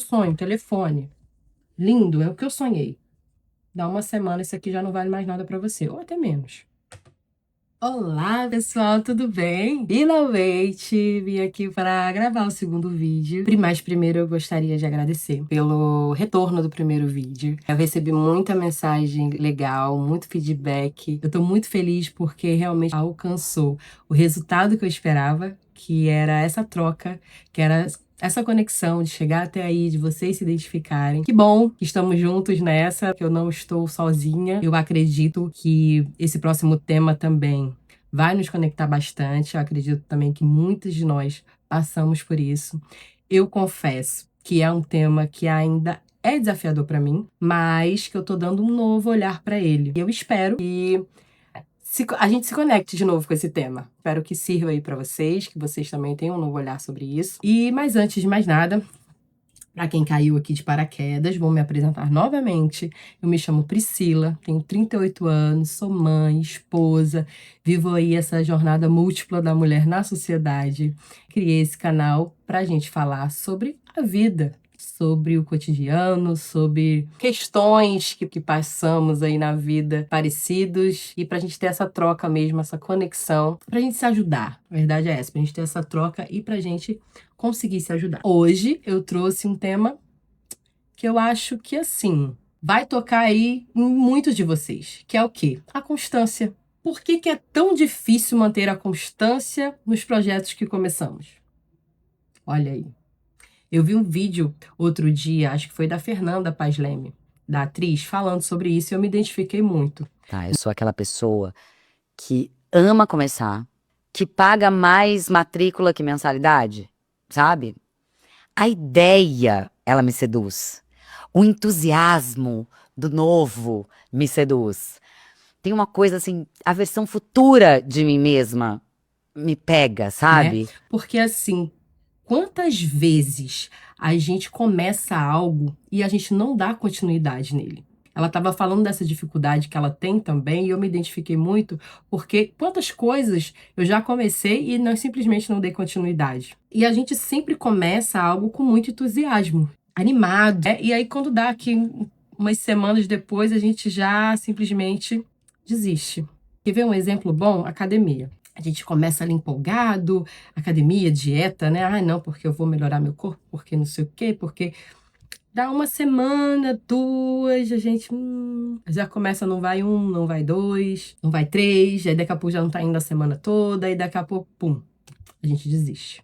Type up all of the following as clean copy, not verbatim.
Sonho, telefone. Lindo, é o que eu sonhei. Dá uma semana, isso aqui já não vale mais nada pra você, ou até menos. Olá, pessoal, tudo bem? Finalmente vim aqui para gravar o segundo vídeo. Mas primeiro eu gostaria de agradecer pelo retorno do primeiro vídeo. Eu recebi muita mensagem legal, muito feedback. Eu tô muito feliz porque realmente alcançou o resultado que eu esperava, que era essa troca, que era essa conexão de chegar até aí, de vocês se identificarem. Que bom que estamos juntos nessa, que eu não estou sozinha. Eu acredito que esse próximo tema também vai nos conectar bastante. Eu acredito também que muitos de nós passamos por isso. Eu confesso que é um tema que ainda é desafiador para mim, mas que eu tô dando um novo olhar para ele. Eu espero que a gente se conecte de novo com esse tema. Espero que sirva aí para vocês, que vocês também tenham um novo olhar sobre isso. Mas antes de mais nada, para quem caiu aqui de paraquedas, vou me apresentar novamente. Eu me chamo Priscila, tenho 38 anos, sou mãe, esposa, vivo aí essa jornada múltipla da mulher na sociedade. Criei esse canal para a gente falar sobre a vida, sobre o cotidiano, sobre questões que passamos aí na vida parecidos e para a gente ter essa troca mesmo, essa conexão, para a gente se ajudar. A verdade é essa, para a gente ter essa troca e para a gente conseguir se ajudar. Hoje eu trouxe um tema que eu acho que, assim, vai tocar aí em muitos de vocês, que é o quê? A constância. Por que é tão difícil manter a constância nos projetos que começamos? Olha aí. Eu vi um vídeo outro dia, acho que foi da Fernanda Paes Leme, da atriz, falando sobre isso e eu me identifiquei muito. Tá, eu sou aquela pessoa que ama começar, que paga mais matrícula que mensalidade, sabe? A ideia, ela me seduz. O entusiasmo do novo me seduz. Tem uma coisa assim, a versão futura de mim mesma me pega, sabe? Porque assim, quantas vezes a gente começa algo e a gente não dá continuidade nele? Ela estava falando dessa dificuldade que ela tem também, e eu me identifiquei muito, porque quantas coisas eu já comecei e não, simplesmente não dei continuidade. E a gente sempre começa algo com muito entusiasmo, animado, né? E aí quando dá aqui umas semanas depois, a gente já simplesmente desiste. Quer ver um exemplo bom? Academia. A gente começa ali empolgado, academia, dieta, né? Ah, não, porque eu vou melhorar meu corpo, porque não sei o quê, porque dá uma semana, duas, a gente já começa, não vai um, não vai dois, não vai três, aí daqui a pouco já não tá indo a semana toda, e daqui a pouco, pum, a gente desiste.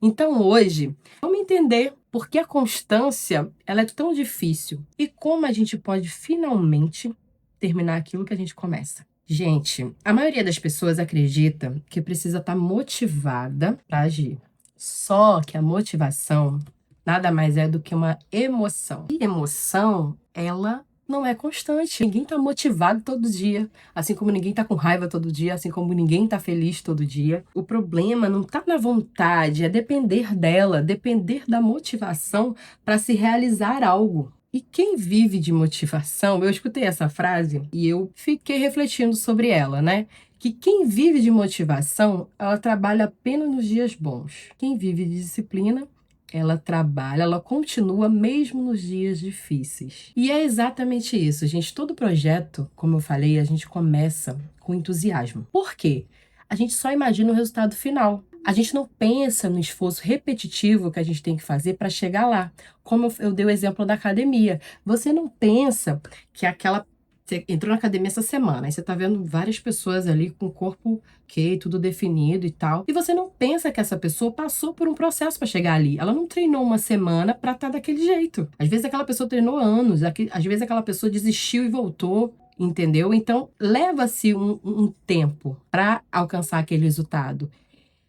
Então hoje, vamos entender por que a constância ela é tão difícil e como a gente pode finalmente terminar aquilo que a gente começa. Gente, a maioria das pessoas acredita que precisa estar motivada para agir. Só que a motivação nada mais é do que uma emoção. E emoção, ela não é constante. Ninguém está motivado todo dia, assim como ninguém está com raiva todo dia, assim como ninguém está feliz todo dia. O problema não está na vontade, é depender dela, depender da motivação para se realizar algo. E quem vive de motivação, eu escutei essa frase e eu fiquei refletindo sobre ela, né? Que quem vive de motivação, ela trabalha apenas nos dias bons. Quem vive de disciplina, ela trabalha, ela continua mesmo nos dias difíceis. E é exatamente isso, gente. Todo projeto, como eu falei, a gente começa com entusiasmo. Por quê? A gente só imagina o resultado final. A gente não pensa no esforço repetitivo que a gente tem que fazer para chegar lá. Como eu dei o exemplo da academia. Você não pensa que aquela você entrou na academia essa semana, aí você tá vendo várias pessoas ali com o corpo ok, tudo definido e tal. E você não pensa que essa pessoa passou por um processo para chegar ali. Ela não treinou uma semana para estar daquele jeito. Às vezes aquela pessoa treinou anos, às vezes aquela pessoa desistiu e voltou. Entendeu? Então, leva-se um tempo para alcançar aquele resultado.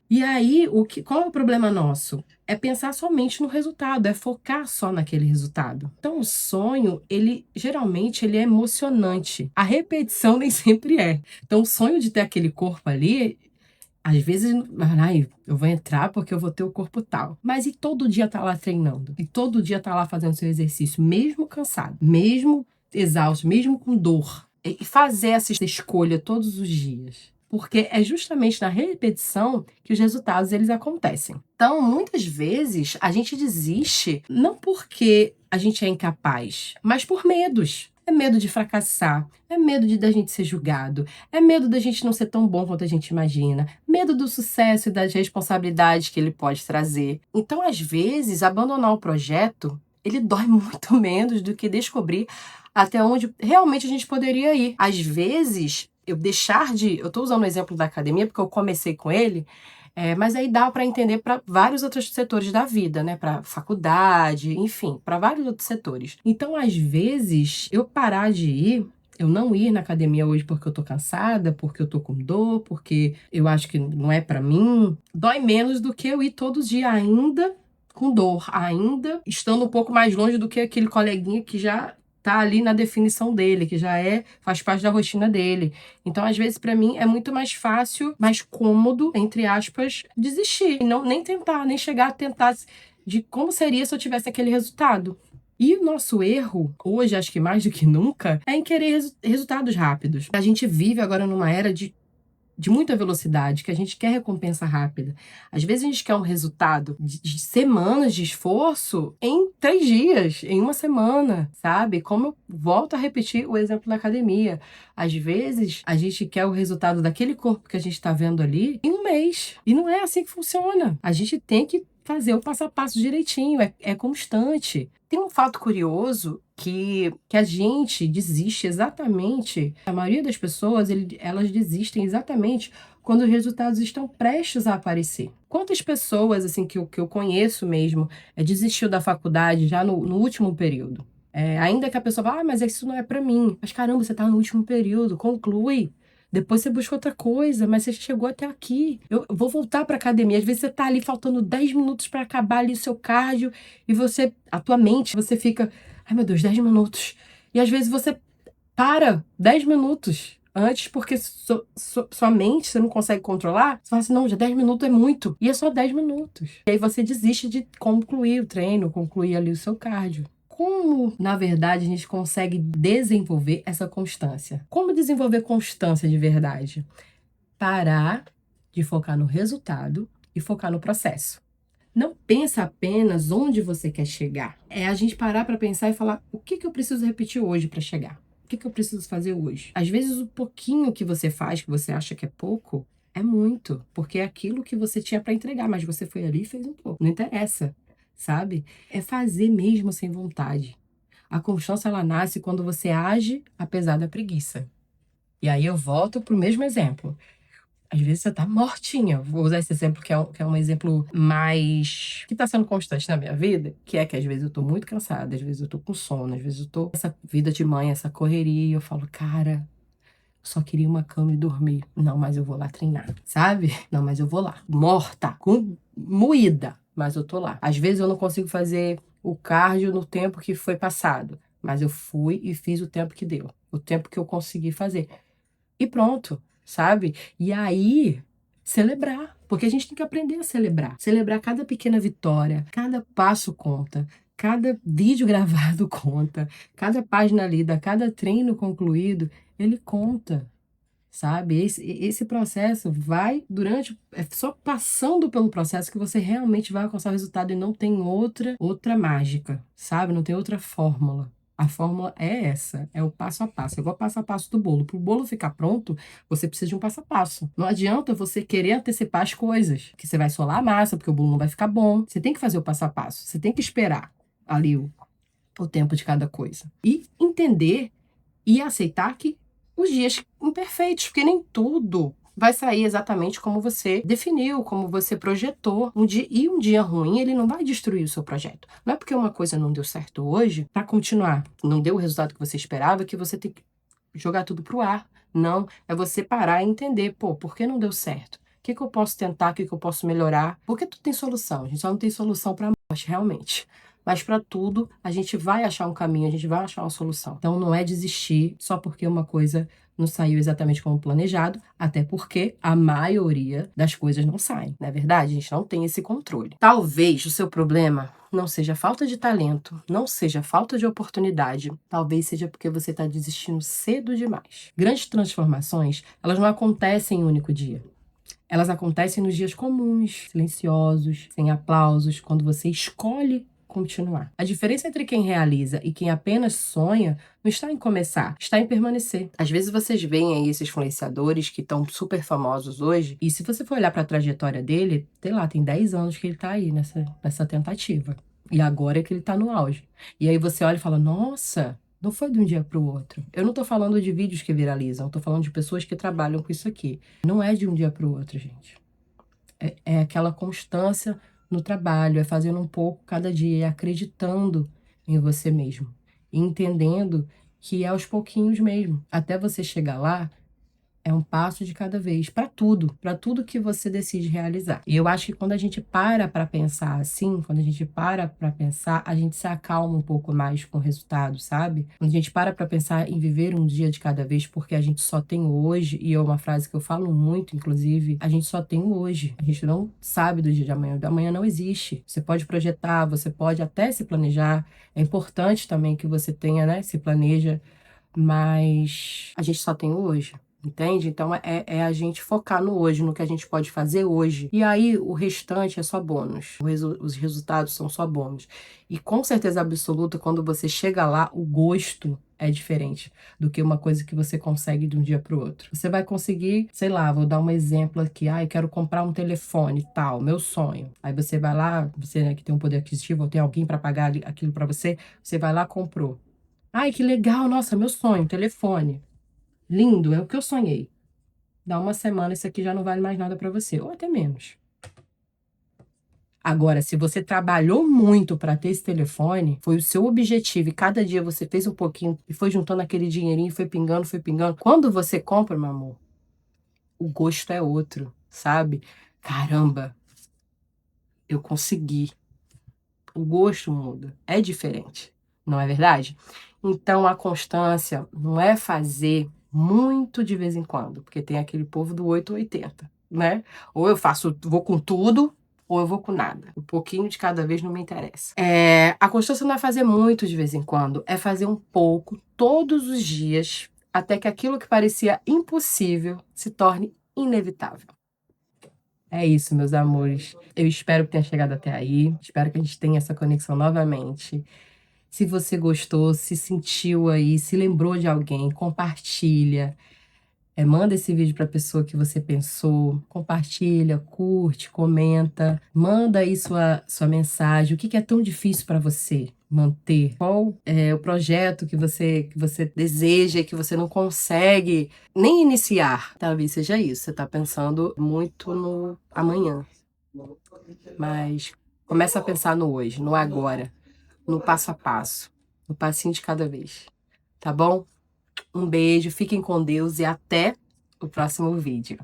E aí, qual é o problema nosso? É pensar somente no resultado, é focar só naquele resultado. Então, o sonho, geralmente ele é emocionante. A repetição nem sempre é. Então, o sonho de ter aquele corpo ali, às vezes, ai, eu vou entrar porque eu vou ter o corpo tal. Mas e todo dia tá lá treinando? E todo dia tá lá fazendo seu exercício, mesmo cansado, mesmo exausto, mesmo com dor. E fazer essa escolha todos os dias. porque é justamente na repetição que os resultados eles acontecem. Então, muitas vezes a gente desiste não porque a gente é incapaz, mas por medos. É medo de fracassar, é medo da gente ser julgado, é medo da gente não ser tão bom quanto a gente imagina, medo do sucesso e das responsabilidades que ele pode trazer. Então, às vezes, abandonar o projeto, ele dói muito menos do que descobrir até onde realmente a gente poderia ir. Às vezes, eu tô usando o exemplo da academia porque eu comecei com ele, mas aí dá para entender para vários outros setores da vida, né? Para faculdade, enfim, para vários outros setores. Então, às vezes, eu parar de ir, eu não ir na academia hoje porque eu tô cansada, porque eu tô com dor, porque eu acho que não é para mim, dói menos do que eu ir todo dia ainda com dor, ainda estando um pouco mais longe do que aquele coleguinha que já tá ali na definição dele, que já faz parte da rotina dele. Então, às vezes, para mim, é muito mais fácil, mais cômodo, entre aspas, desistir. E não, nem tentar, nem chegar a tentar de como seria se eu tivesse aquele resultado. E o nosso erro, hoje, acho que mais do que nunca, é em querer resultados rápidos. A gente vive agora numa era de muita velocidade, que a gente quer recompensa rápida. Às vezes a gente quer um resultado de semanas de esforço em 3 dias, em uma semana, sabe? Como eu volto a repetir o exemplo da academia. Às vezes a gente quer o resultado daquele corpo que a gente está vendo ali em um mês. E não é assim que funciona. A gente tem que fazer o passo a passo direitinho, é constante. Tem um fato curioso que a gente desiste exatamente, a maioria das pessoas, elas desistem exatamente quando os resultados estão prestes a aparecer. Quantas pessoas, assim, que eu conheço mesmo, desistiu da faculdade já no último período? Ainda que a pessoa vá, mas isso não é pra mim. Mas caramba, você tá no último período, conclui. Depois você busca outra coisa, mas você chegou até aqui. Eu vou voltar pra academia. Às vezes você tá ali faltando 10 minutos pra acabar ali o seu cardio e a tua mente, você fica, ai meu Deus, 10 minutos. E às vezes você para 10 minutos antes porque sua mente você não consegue controlar. Você fala assim, não, já 10 minutos é muito. E é só 10 minutos. E aí você desiste de concluir o treino, concluir ali o seu cardio. Como, na verdade, a gente consegue desenvolver essa constância? Como desenvolver constância de verdade? Parar de focar no resultado e focar no processo. Não pensa apenas onde você quer chegar. É a gente parar para pensar e falar, o que eu preciso repetir hoje para chegar? O que eu preciso fazer hoje? Às vezes o pouquinho que você faz, que você acha que é pouco, é muito, porque é aquilo que você tinha para entregar, mas você foi ali e fez um pouco. Não interessa, sabe? É fazer mesmo sem vontade. A constância, ela nasce quando você age apesar da preguiça. E aí eu volto pro mesmo exemplo. Às vezes você tá mortinha. Vou usar esse exemplo que é um exemplo mais que tá sendo constante na minha vida, que é que às vezes eu tô muito cansada, às vezes eu tô com sono, às vezes eu tô essa vida de mãe, essa correria, e eu falo, cara, eu só queria uma cama e dormir. Não, mas eu vou lá treinar, sabe? Não, mas eu vou lá. Morta, moída, mas eu tô lá. Às vezes eu não consigo fazer o cardio no tempo que foi passado, mas eu fui e fiz o tempo que deu, o tempo que eu consegui fazer. E pronto, sabe? E aí, celebrar. Porque a gente tem que aprender a celebrar. Celebrar cada pequena vitória, cada passo conta, cada vídeo gravado conta, cada página lida, cada treino concluído, ele conta, sabe? Esse processo vai durante. É só passando pelo processo que você realmente vai alcançar o resultado e não tem outra mágica, sabe? Não tem outra fórmula. A fórmula é essa, é o passo a passo. É igual o passo a passo do bolo. Para o bolo ficar pronto, você precisa de um passo a passo. Não adianta você querer antecipar as coisas, que você vai solar a massa, porque o bolo não vai ficar bom. Você tem que fazer o passo a passo. Você tem que esperar ali o tempo de cada coisa. E entender e aceitar que os dias imperfeitos, porque nem tudo vai sair exatamente como você definiu, como você projetou. Um dia ruim, ele não vai destruir o seu projeto. Não é porque uma coisa não deu certo hoje, para continuar, não deu o resultado que você esperava, que você tem que jogar tudo pro ar. Não, é você parar e entender, pô, por que não deu certo? O que eu posso tentar, o que eu posso melhorar? Porque tudo tem solução, a gente só não tem solução para morte, realmente. Mas para tudo, a gente vai achar um caminho, a gente vai achar uma solução. Então não é desistir só porque uma coisa não saiu exatamente como planejado, até porque a maioria das coisas não saem, não é verdade? A gente não tem esse controle. Talvez o seu problema não seja falta de talento, não seja falta de oportunidade, talvez seja porque você está desistindo cedo demais. Grandes transformações, elas não acontecem em um único dia. Elas acontecem nos dias comuns, silenciosos, sem aplausos, quando você escolhe continuar. A diferença entre quem realiza e quem apenas sonha não está em começar, está em permanecer. Às vezes vocês veem aí esses influenciadores que estão super famosos hoje, e se você for olhar para a trajetória dele, sei lá, tem 10 anos que ele está aí nessa tentativa. E agora é que ele está no auge. E aí você olha e fala, nossa, não foi de um dia para o outro. Eu não estou falando de vídeos que viralizam, estou falando de pessoas que trabalham com isso aqui. Não é de um dia para o outro, gente. É aquela constância no trabalho, é fazendo um pouco cada dia, é acreditando em você mesmo. E entendendo que é aos pouquinhos mesmo. Até você chegar lá, é um passo de cada vez, para tudo que você decide realizar. E eu acho que quando a gente para pensar assim, quando a gente para pensar, a gente se acalma um pouco mais com o resultado, sabe? Quando a gente para pensar em viver um dia de cada vez, porque a gente só tem o hoje, e é uma frase que eu falo muito, inclusive, a gente só tem o hoje. A gente não sabe do dia de amanhã, o de amanhã não existe. Você pode projetar, você pode até se planejar. É importante também que você tenha, né, se planeja, mas a gente só tem o hoje. Entende? Então é a gente focar no hoje, no que a gente pode fazer hoje. E aí o restante é só bônus. Os resultados são só bônus. E com certeza absoluta, quando você chega lá, o gosto é diferente do que uma coisa que você consegue de um dia para o outro. Você vai conseguir, sei lá, vou dar um exemplo aqui. Eu quero comprar um telefone, tal, meu sonho. Aí você vai lá, você, né, que tem um poder aquisitivo, ou tem alguém para pagar aquilo para você, você vai lá, comprou. Ai, que legal, nossa, meu sonho, telefone. Lindo, é o que eu sonhei. Dá uma semana, isso aqui já não vale mais nada para você, ou até menos. Agora, se você trabalhou muito para ter esse telefone, foi o seu objetivo e cada dia você fez um pouquinho e foi juntando aquele dinheirinho, foi pingando, foi pingando. Quando você compra, meu amor, o gosto é outro, sabe? Caramba, eu consegui. O gosto muda, é diferente, não é verdade? Então, a constância não é fazer muito de vez em quando, porque tem aquele povo do 8 ou 80, né? Ou eu faço, vou com tudo, ou eu vou com nada. Um pouquinho de cada vez não me interessa. A constância não é fazer muito de vez em quando, é fazer um pouco todos os dias, até que aquilo que parecia impossível se torne inevitável. É isso, meus amores. Eu espero que tenha chegado até aí. Espero que a gente tenha essa conexão novamente. Se você gostou, se sentiu aí, se lembrou de alguém, compartilha. Manda esse vídeo para a pessoa que você pensou. Compartilha, curte, comenta. Manda aí sua mensagem. O que é tão difícil para você manter? Qual é o projeto que você deseja e que você não consegue nem iniciar? Talvez seja isso. Você está pensando muito no amanhã. Mas começa a pensar no hoje, no agora, no passo a passo, no passinho de cada vez. Tá bom? Um beijo, fiquem com Deus e até o próximo vídeo.